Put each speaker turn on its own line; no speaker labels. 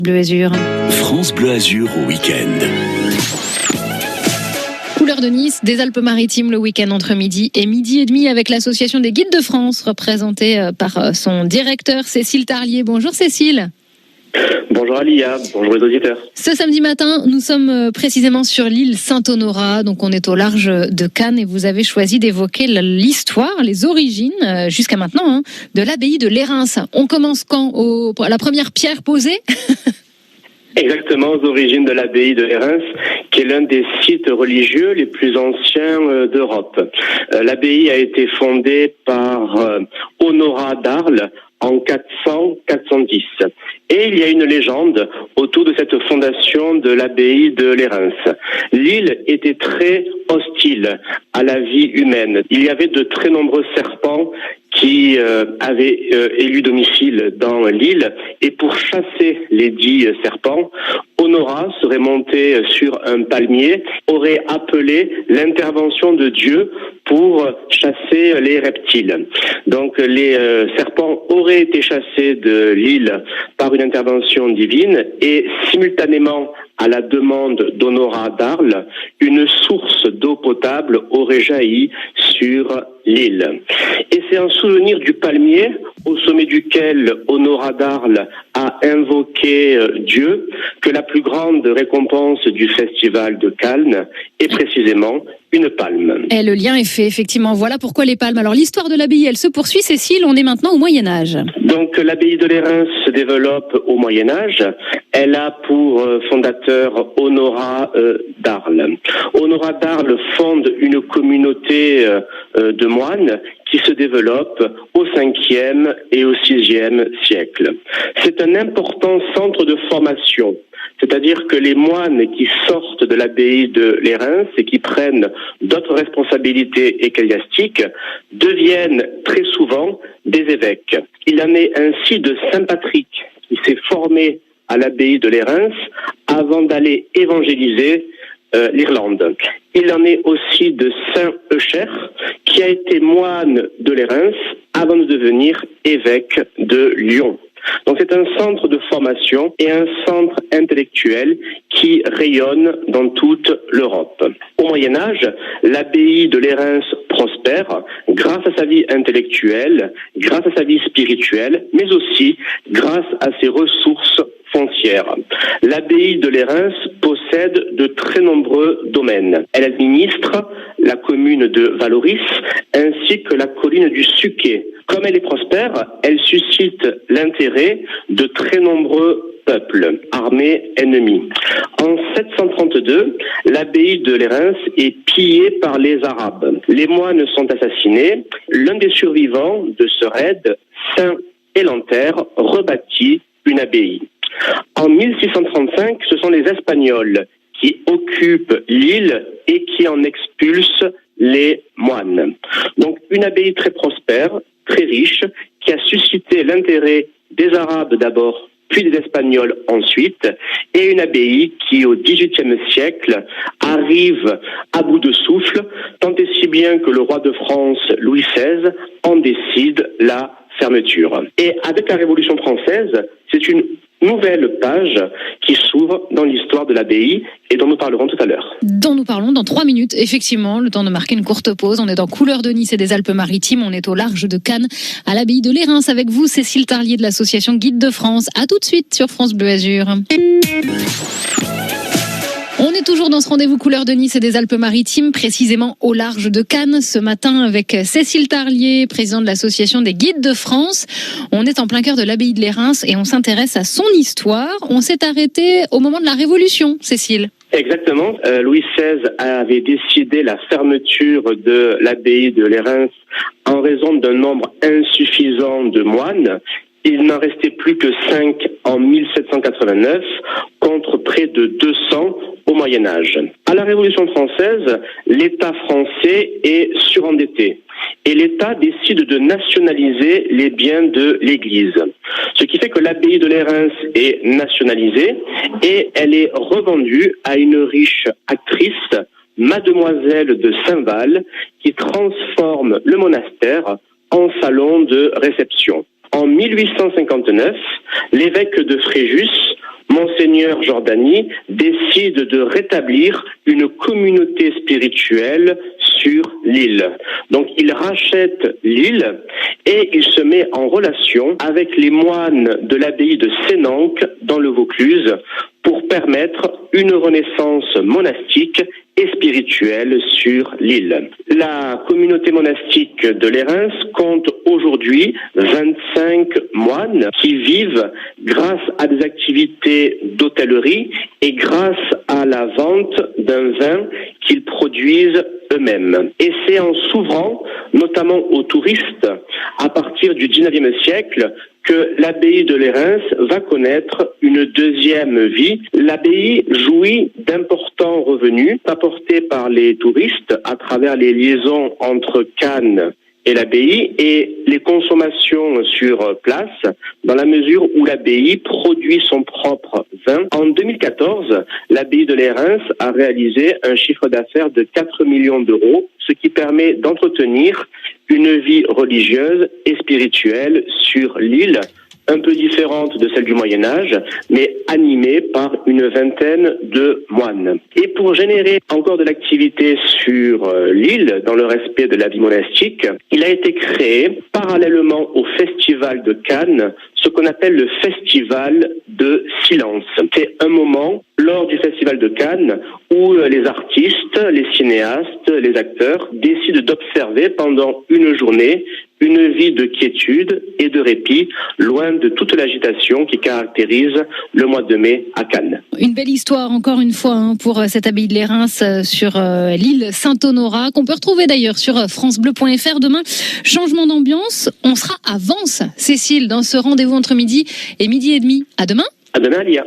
Bleu Azur.
France Bleu Azur au week-end.
Couleur de Nice, des Alpes-Maritimes le week-end entre midi et midi et demi avec l'association des guides de France représentée par son directeur Cécile Tarlier. Bonjour Cécile.
Bonjour Alia, bonjour les auditeurs.
Ce samedi matin, nous sommes précisément sur l'île Saint-Honorat, donc on est au large de Cannes et vous avez choisi d'évoquer l'histoire, les origines, jusqu'à maintenant, de l'abbaye de Lérins. On commence quand la première pierre posée?
Exactement, aux origines de l'abbaye de Lérins, qui est l'un des sites religieux les plus anciens d'Europe. L'abbaye a été fondée par Honorat d'Arles en 410. Et il y a une légende autour de cette fondation de l'abbaye de Lérins. L'île était très hostile à la vie humaine. Il y avait de très nombreux serpents qui avaient élu domicile dans l'île. Et pour chasser les dits serpents, Honorat serait monté sur un palmier, aurait appelé l'intervention de Dieu pour chasser les reptiles. Donc les serpents auraient été chassés de l'île par une intervention divine et simultanément à la demande d'Honorat d'Arles, une source d'eau potable aurait jailli sur l'île. Et c'est un souvenir du palmier au sommet duquel Honorat d'Arles a invoqué Dieu que la plus grande récompense du festival de Cannes est précisément une palme.
Et le lien est fait, effectivement. Voilà pourquoi les palmes. Alors l'histoire de l'abbaye, elle se poursuit, Cécile, on est maintenant au Moyen-Âge.
Donc l'abbaye de Lérins se développe au Moyen-Âge. Elle a pour fondateur Honorat d'Arles. Honorat d'Arles fonde une communauté de moines qui se développe au 5e et au 6e siècle. C'est un important centre de formation. C'est-à-dire que les moines qui sortent de l'abbaye de Lérins et qui prennent d'autres responsabilités ecclésiastiques deviennent très souvent des évêques. Il en est ainsi de Saint Patrick qui s'est formé à l'abbaye de Lérins avant d'aller évangéliser l'Irlande. Il en est aussi de Saint Eucher qui a été moine de Lérins avant de devenir évêque de Lyon. Donc c'est un centre de formation et un centre intellectuel qui rayonne dans toute l'Europe. Au Moyen-Âge, l'abbaye de Lérins prospère grâce à sa vie intellectuelle, grâce à sa vie spirituelle, mais aussi grâce à ses ressources foncières. L'abbaye de Lérins possède de très nombreux domaines. Elle administre la commune de Valoris ainsi que la colline du Suquet. Comme elle est prospère, elle suscite l'intérêt de très nombreux peuples, armés ennemis. En 732, l'abbaye de Lérins est pillée par les Arabes. Les moines sont assassinés. L'un des survivants de ce raid, Saint Élanter, rebâtit une abbaye. En 1635, ce sont les Espagnols qui occupent l'île et qui en expulsent les moines. Donc une abbaye très prospère, très riche, qui a suscité l'intérêt des Arabes d'abord, puis des Espagnols ensuite, et une abbaye qui, au XVIIIe siècle, arrive à bout de souffle, tant et si bien que le roi de France, Louis XVI, en décide la fermeture. Et avec la Révolution française, c'est une nouvelle page qui s'ouvre dans l'histoire de l'abbaye et dont nous parlerons tout à l'heure.
Dont nous parlons dans 3 minutes, effectivement, le temps de marquer une courte pause. On est dans Couleur de Nice et des Alpes-Maritimes, on est au large de Cannes, à l'abbaye de Lérins avec vous, Cécile Tarlier de l'association Guide de France. À tout de suite sur France Bleu Azur. On est toujours dans ce rendez-vous Couleur de Nice et des Alpes-Maritimes, précisément au large de Cannes, ce matin avec Cécile Tarlier, présidente de l'association des Guides de France. On est en plein cœur de l'abbaye de Lérins et on s'intéresse à son histoire. On s'est arrêté au moment de la Révolution, Cécile.
Exactement. Louis XVI avait décidé la fermeture de l'abbaye de Lérins en raison d'un nombre insuffisant de moines. Il n'en restait plus que 5 en 1789 contre près de 200 au Moyen-Âge. À la Révolution française, l'État français est surendetté et l'État décide de nationaliser les biens de l'Église. Ce qui fait que l'abbaye de Lérins est nationalisée et elle est revendue à une riche actrice, Mademoiselle de Saint-Val, qui transforme le monastère en salon de réception. En 1859, l'évêque de Fréjus Monseigneur Jordani décide de rétablir une communauté spirituelle sur l'île. Donc il rachète l'île et il se met en relation avec les moines de l'abbaye de Sénanque dans le Vaucluse pour permettre une renaissance monastique et spirituelle sur l'île. La communauté monastique de Lérins compte aujourd'hui 25 moines qui vivent grâce à des activités d'hôtellerie et grâce à la vente d'un vin qu'ils produisent eux-mêmes. Et c'est en s'ouvrant notamment aux touristes à partir du 19e siècle que l'abbaye de Lérins va connaître une deuxième vie. L'abbaye jouit d'importants revenus apportés par les touristes à travers les liaisons entre Cannes et l'abbaye et les consommations sur place, dans la mesure où l'abbaye produit son propre vin. En 2014, l'abbaye de Lérins a réalisé un chiffre d'affaires de 4 millions d'euros, ce qui permet d'entretenir une vie religieuse et spirituelle sur l'île, un peu différente de celle du Moyen-Âge, mais animée par une vingtaine de moines. Et pour générer encore de l'activité sur l'île, dans le respect de la vie monastique, il a été créé, parallèlement au Festival de Cannes, ce qu'on appelle le Festival de Silence. C'est un moment, lors du Festival de Cannes, où les artistes, les cinéastes, les acteurs décident d'observer pendant une journée une vie de quiétude et de répit, loin de toute l'agitation qui caractérise le mois de mai à Cannes.
Une belle histoire, encore une fois, pour cette abbaye de Lérins sur l'île Saint-Honorat, qu'on peut retrouver d'ailleurs sur francebleu.fr. Demain, changement d'ambiance, on sera à Vence, Cécile, dans ce rendez-vous entre midi et midi et demi. À demain.
À demain, Alia.